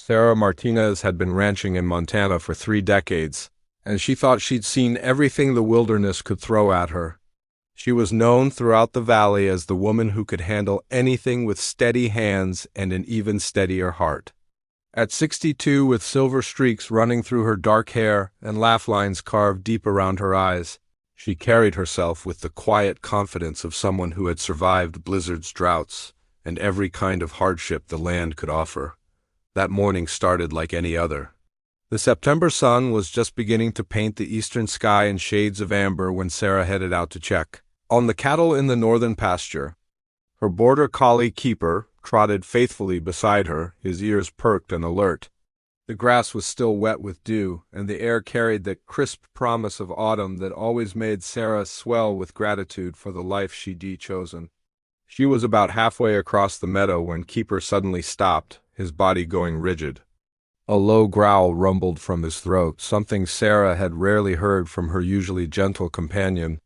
Sarah Martinez had been ranching in Montana for 3 decades, and she thought she'd seen everything the wilderness could throw at her. She was known throughout the valley as the woman who could handle anything with steady hands and an even steadier heart. At 62, with silver streaks running through her dark hair and laugh lines carved deep around her eyes, she carried herself with the quiet confidence of someone who had survived blizzards, droughts, and every kind of hardship the land could offer. That morning started like any other. The September sun was just beginning to paint the eastern sky in shades of amber when Sarah headed out to check on the cattle in the northern pasture. Her border collie Keeper trotted faithfully beside her, his ears perked and alert. The grass was still wet with dew, and the air carried that crisp promise of autumn that always made Sarah swell with gratitude for the life she'd chosen. She was about halfway across the meadow when Keeper suddenly stopped, his body going rigid. A low growl rumbled from his throat, something Sarah had rarely heard from her usually gentle companion.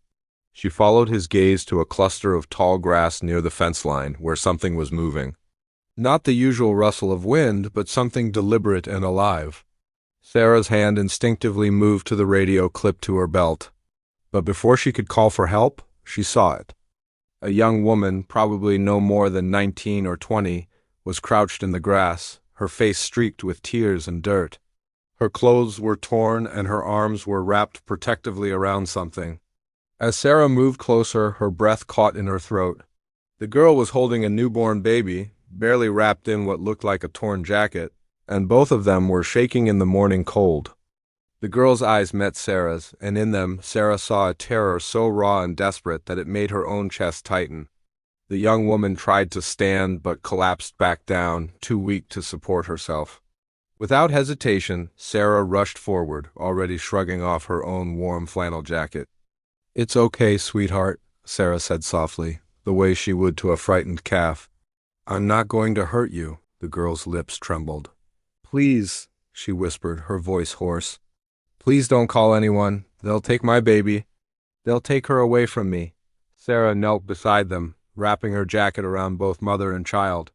She followed his gaze to a cluster of tall grass near the fence line, where something was moving. Not the usual rustle of wind, but something deliberate and alive. Sarah's hand instinctively moved to the radio clipped to her belt. But before she could call for help, she saw it. A young woman, probably no more than 19 or 20, was crouched in the grass, her face streaked with tears and dirt. Her clothes were torn and her arms were wrapped protectively around something. As Sarah moved closer, her breath caught in her throat. The girl was holding a newborn baby, barely wrapped in what looked like a torn jacket, and both of them were shaking in the morning cold. The girl's eyes met Sarah's, and in them Sarah saw a terror so raw and desperate that it made her own chest tighten. The young woman tried to stand but collapsed back down, too weak to support herself. Without hesitation, Sarah rushed forward, already shrugging off her own warm flannel jacket. "It's okay, sweetheart," Sarah said softly, the way she would to a frightened calf. "I'm not going to hurt you." The girl's lips trembled. "Please," she whispered, her voice hoarse. "Please don't call anyone. They'll take my baby. They'll take her away from me." Sarah knelt beside them, wrapping her jacket around both mother and child.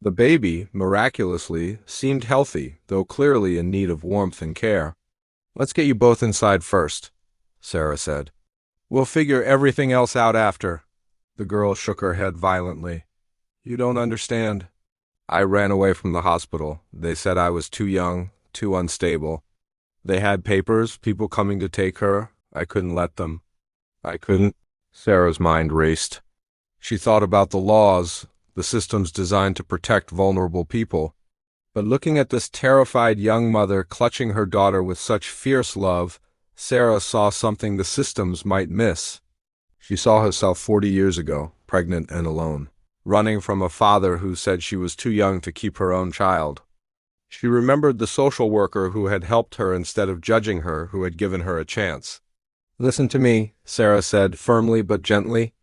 The baby, miraculously, seemed healthy, though clearly in need of warmth and care. "Let's get you both inside first," Sarah said. "We'll figure everything else out after." The girl shook her head violently. "You don't understand. I ran away from the hospital. They said I was too young, too unstable. They had papers, people coming to take her. I couldn't let them. I couldn't." Sarah's mind raced. She thought about the laws, the systems designed to protect vulnerable people. But looking at this terrified young mother clutching her daughter with such fierce love, Sarah saw something the systems might miss. She saw herself 40 years ago, pregnant and alone, running from a father who said she was too young to keep her own child. She remembered the social worker who had helped her instead of judging her, who had given her a chance. "Listen to me," Sarah said, firmly but gently.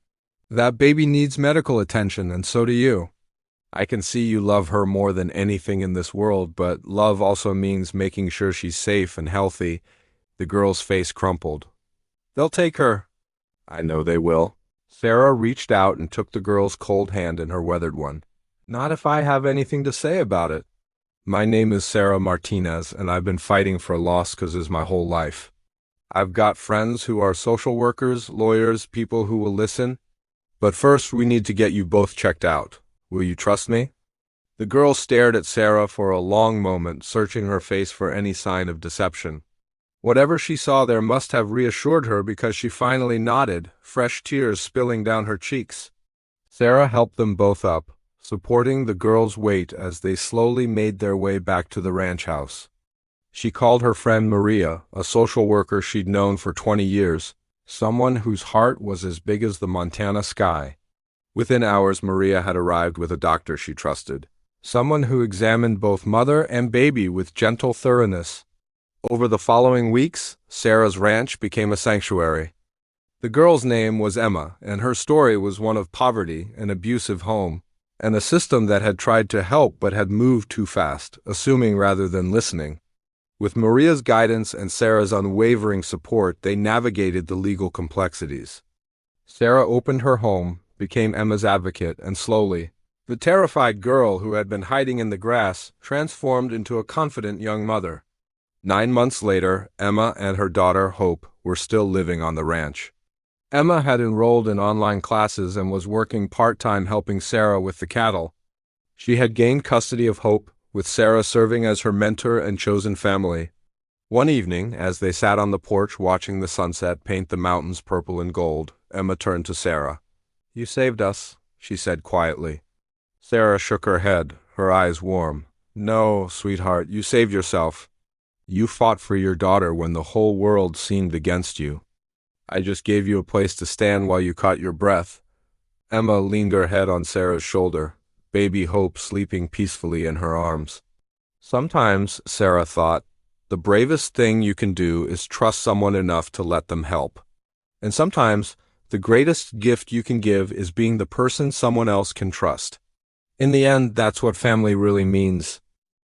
"That baby needs medical attention, and so do you. I can see you love her more than anything in this world, but love also means making sure she's safe and healthy." The girl's face crumpled. "They'll take her." "I know they will." Sarah reached out and took the girl's cold hand in her weathered one. "Not if I have anything to say about it. My name is Sarah Martinez, and I've been fighting for lost causes my whole life. I've got friends who are social workers, lawyers, people who will listen. But first we need to get you both checked out. Will you trust me?" The girl stared at Sarah for a long moment, searching her face for any sign of deception. Whatever she saw there must have reassured her, because she finally nodded, fresh tears spilling down her cheeks. Sarah helped them both up, supporting the girl's weight as they slowly made their way back to the ranch house. She called her friend Maria, a social worker she'd known for 20 years, someone whose heart was as big as the Montana sky. Within hours, Maria had arrived with a doctor she trusted, someone who examined both mother and baby with gentle thoroughness. Over the following weeks, Sarah's ranch became a sanctuary. The girl's name was Emma, and her story was one of poverty, an abusive home, and a system that had tried to help but had moved too fast, assuming rather than listening. With Maria's guidance and Sarah's unwavering support, they navigated the legal complexities. Sarah opened her home, became Emma's advocate, and slowly, The terrified girl who had been hiding in the grass transformed into a confident young mother. 9 months later, Emma and her daughter Hope were still living on the ranch. Emma had enrolled in online classes and was working part-time helping Sarah with the cattle. She had gained custody of Hope, with Sarah serving as her mentor and chosen family. One evening, as they sat on the porch watching the sunset paint the mountains purple and gold, Emma turned to Sarah. "You saved us," she said quietly. Sarah shook her head, her eyes warm. "No, sweetheart, you saved yourself. You fought for your daughter when the whole world seemed against you. I just gave you a place to stand while you caught your breath." Emma leaned her head on Sarah's shoulder, baby Hope sleeping peacefully in her arms. Sometimes, Sarah thought, the bravest thing you can do is trust someone enough to let them help. And sometimes, the greatest gift you can give is being the person someone else can trust. In the end, that's what family really means.